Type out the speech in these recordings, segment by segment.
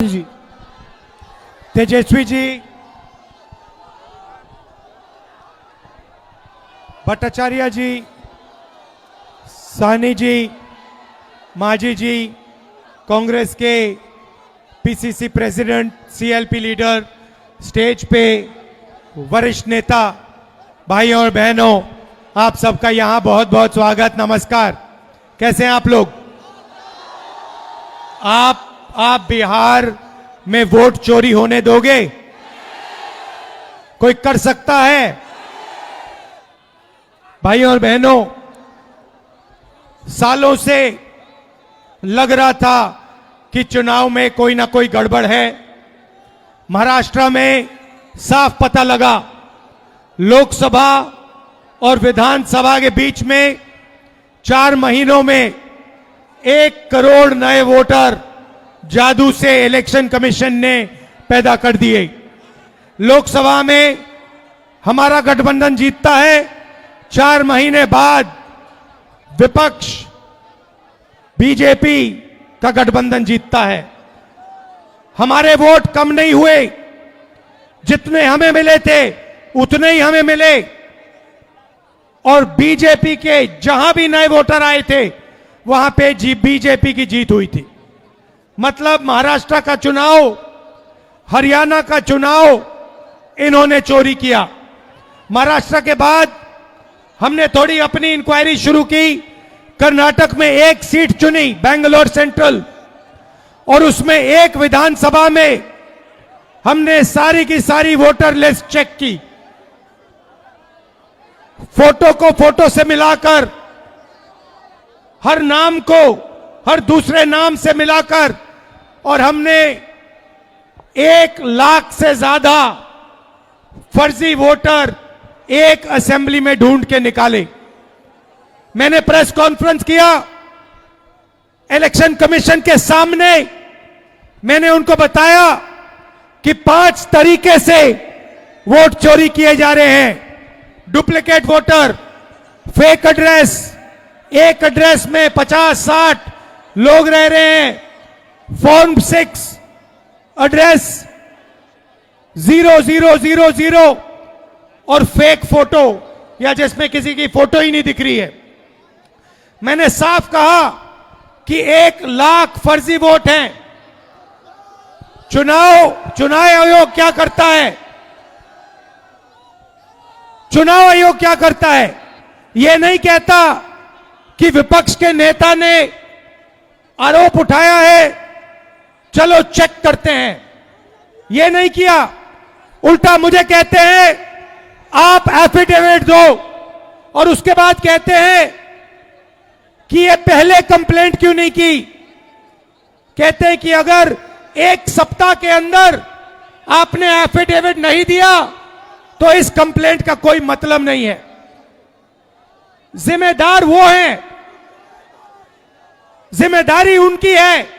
जी, तेजस्वी जी, भट्टाचार्य जी, साहनी जी, मांझी जी, कांग्रेस के PCC president, CLP leader, stage पे वरिष्ठ नेता, भाइयों और बहनों, आप सबका यहां बहुत बहुत स्वागत, नमस्कार। कैसे हैं आप लोग? आप बिहार में वोट चोरी होने दोगे? कोई कर सकता है? भाइयों और बहनों, सालों से लग रहा था कि चुनाव में कोई ना कोई गड़बड़ है। महाराष्ट्र में साफ पता लगा, लोकसभा और विधानसभा के बीच में 4 महीनों में 1 करोड़ नए वोटर जादू से इलेक्शन कमीशन ने पैदा कर दिए। लोकसभा में हमारा गठबंधन जीतता है, 4 महीने बाद विपक्ष बीजेपी का गठबंधन जीतता है। हमारे वोट कम नहीं हुए, जितने हमें मिले थे उतने ही हमें मिले, और बीजेपी के जहां भी नए वोटर आए थे वहां पे बीजेपी की जीत हुई थी। मतलब महाराष्ट्र का चुनाव, हरियाणा का चुनाव इन्होंने चोरी किया। महाराष्ट्र के बाद हमने थोड़ी अपनी इंक्वायरी शुरू की, कर्नाटक में 1 सीट चुनी, बेंगलोर सेंट्रल, और उसमें 1 विधानसभा में हमने सारी की सारी वोटर लिस्ट चेक की, फोटो को फोटो से मिलाकर, हर नाम को हर दूसरे नाम से मिलाकर, और हमने 1 लाख से ज्यादा फर्जी वोटर एक असेंबली में ढूंढ के निकाले। मैंने प्रेस कॉन्फ्रेंस किया इलेक्शन कमीशन के सामने, मैंने उनको बताया कि 5 तरीके से वोट चोरी किए जा रहे हैं। डुप्लीकेट वोटर, फेक एड्रेस, एक एड्रेस में 50-60 लोग रह रहे हैं, फॉर्म 6 एड्रेस 0000 और फेक फोटो, या जिसमें किसी की फोटो ही नहीं दिख रही है। मैंने साफ कहा कि 1 लाख फर्जी वोट हैं। चुनाव आयोग क्या करता है? चुनाव आयोग क्या करता है? यह नहीं कहता कि विपक्ष के नेता ने आरोप उठाया है, चलो चेक करते हैं। यह नहीं किया, उल्टा मुझे कहते हैं आप एफिडेविट दो, और उसके बाद कहते हैं कि ये पहले कंप्लेंट क्यों नहीं की। कहते हैं कि अगर 1 सप्ताह के अंदर आपने एफिडेविट नहीं दिया तो इस कंप्लेंट का कोई मतलब नहीं है। जिम्मेदार वो हैं, जिम्मेदारी उनकी है,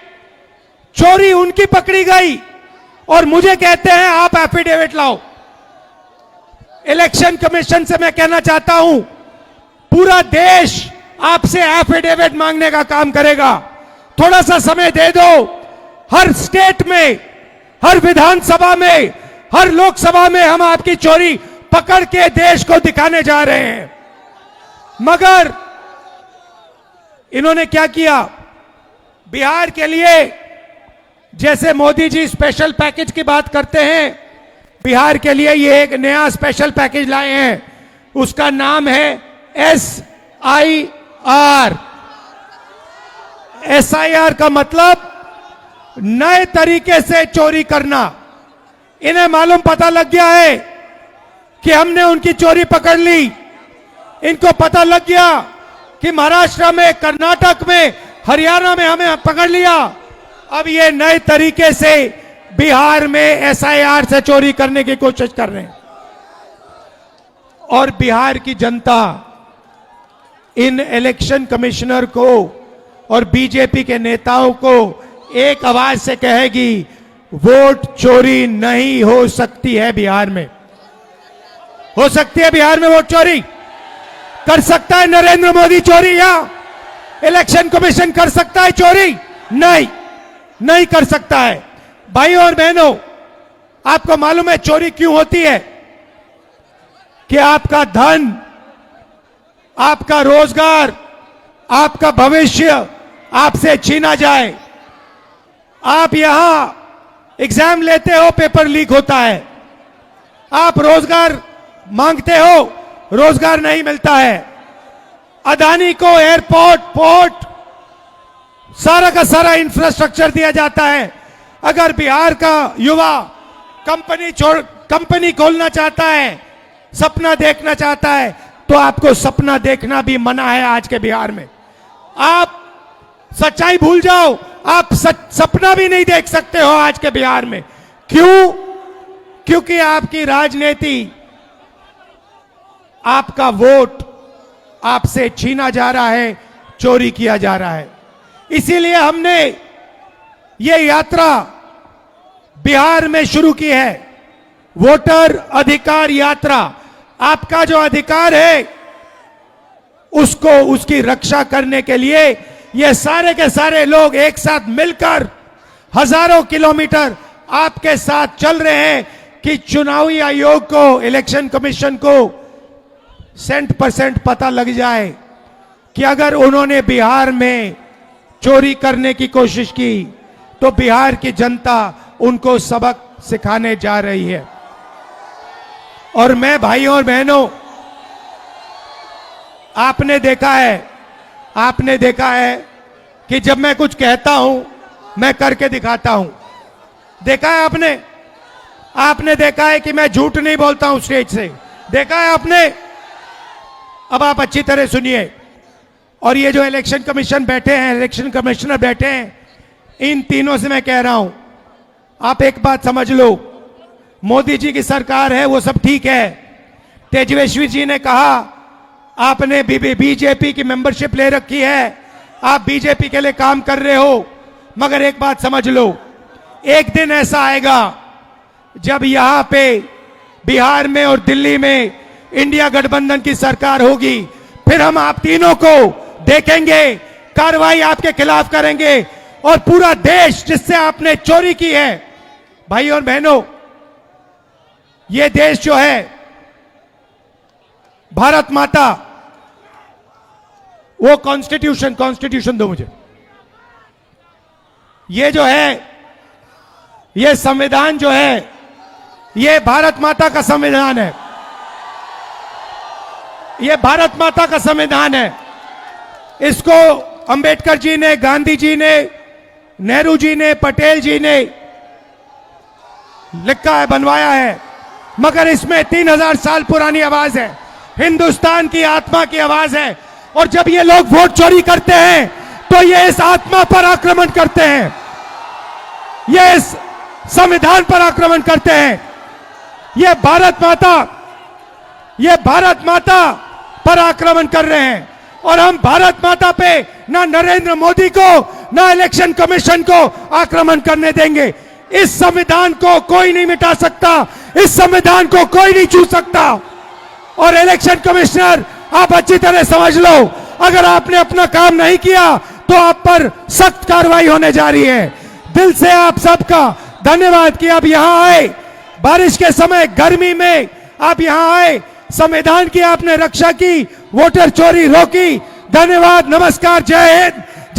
चोरी उनकी पकड़ी गई, और मुझे कहते हैं आप एफिडेविट लाओ। इलेक्शन कमीशन से मैं कहना चाहता हूं, पूरा देश आपसे एफिडेविट मांगने का काम करेगा। थोड़ा सा समय दे दो। हर स्टेट में, हर विधानसभा में, हर लोकसभा में हम आपकी चोरी पकड़ के देश को दिखाने जा रहे हैं। मगर इन्होंने क्या किया? बिहार के लिए जैसे मोदी जी स्पेशल पैकेज की बात करते हैं, बिहार के लिए ये एक नया स्पेशल पैकेज लाए हैं। उसका नाम है SIR। SIR का मतलब नए तरीके से चोरी करना। इन्हें मालूम पता लग गया है कि हमने उनकी चोरी पकड़ ली। इनको पता लग गया कि महाराष्ट्र में, कर्नाटक में, हरियाणा में हमें पकड़ लिया। अब ये नए तरीके से बिहार में SIR से चोरी करने की कोशिश कर रहे हैं। और बिहार की जनता इन इलेक्शन कमिश्नर को और बीजेपी के नेताओं को एक आवाज से कहेगी, वोट चोरी नहीं हो सकती है बिहार में। हो सकती है बिहार में वोट चोरी? कर सकता है नरेंद्र मोदी चोरी? या इलेक्शन कमीशन कर सकता है चोरी? नहीं, नहीं कर सकता है। भाइयों और बहनों, आपको मालूम है चोरी क्यों होती है? कि आपका धन, आपका रोजगार, आपका भविष्य आपसे छीना जाए। आप यहां एग्जाम लेते हो, पेपर लीक होता है। आप रोजगार मांगते हो, रोजगार नहीं मिलता है। अदानी को एयरपोर्ट, पोर्ट, सारा का सारा इंफ्रास्ट्रक्चर दिया जाता है। अगर बिहार का युवा कंपनी खोलना चाहता है, सपना देखना चाहता है, तो आपको सपना देखना भी मना है आज के बिहार में। आप सच्चाई भूल जाओ, आप सपना भी नहीं देख सकते हो आज के बिहार में। क्यों? क्योंकि आपकी राजनीति, आपका वोट आपसे छीना जा रहा है, चोरी किया जा रहा है। इसीलिए हमने ये यात्रा बिहार में शुरू की है, वोटर अधिकार यात्रा। आपका जो अधिकार है उसको, उसकी रक्षा करने के लिए ये सारे के सारे लोग एक साथ मिलकर हजारों किलोमीटर आपके साथ चल रहे हैं कि चुनावी आयोग को, इलेक्शन कमीशन को 100% पता लग जाए कि अगर उन्होंने बिहार में चोरी करने की कोशिश की तो बिहार की जनता उनको सबक सिखाने जा रही है। और मैं भाइयों और बहनों, आपने देखा है कि जब मैं कुछ कहता हूं, मैं करके दिखाता हूं। देखा है आपने देखा है कि मैं झूठ नहीं बोलता हूं स्टेज से। देखा है आपने? अब आप अच्छी तरह सुनिए। और ये जो इलेक्शन कमीशन बैठे हैं, इलेक्शन कमिश्नर बैठे हैं, इन तीनों से मैं कह रहा हूं, आप एक बात समझ लो, मोदी जी की सरकार है, वो सब ठीक है। तेजस्वी जी ने कहा आपने बीजेपी की मेंबरशिप ले रखी है, आप बीजेपी के लिए काम कर रहे हो। मगर एक बात समझ लो, एक दिन ऐसा आएगा जब यहां पे बिहार में और दिल्ली में इंडिया गठबंधन की सरकार होगी, फिर हम आप तीनों को देखेंगे, कार्रवाई आपके खिलाफ करेंगे। और पूरा देश जिससे आपने चोरी की है, भाइयों और बहनों, ये देश जो है, भारत माता, वो कॉन्स्टिट्यूशन दो मुझे। ये जो है, ये संविधान जो है, ये भारत माता का संविधान है। ये भारत माता का संविधान है। इसको अंबेडकर जी ने, गांधी जी ने, नेहरू जी ने, पटेल जी ने लिखा है, बनवाया है। मगर इसमें 3000 साल पुरानी आवाज है, हिंदुस्तान की आत्मा की आवाज है। और जब ये लोग वोट चोरी करते हैं तो ये इस आत्मा पर आक्रमण करते हैं, ये इस संविधान पर आक्रमण करते हैं। ये भारत माता पर आक्रमण कर रहे हैं। और हम भारत माता पे ना नरेंद्र मोदी को, ना इलेक्शन कमीशन को आक्रमण करने देंगे। इस संविधान को कोई नहीं मिटा सकता, इस संविधान को कोई नहीं छू सकता। और इलेक्शन कमिश्नर, आप अच्छी तरह समझ लो, अगर आपने अपना काम नहीं किया तो आप पर सख्त कार्रवाई होने जा रही है। दिल से आप सबका धन्यवाद कि आप यहां आए, बारिश के समय, गर्मी में आप यहां आए, संविधान की आपने रक्षा की, वोटर चोरी रोकी। धन्यवाद, नमस्कार, जय हिंद।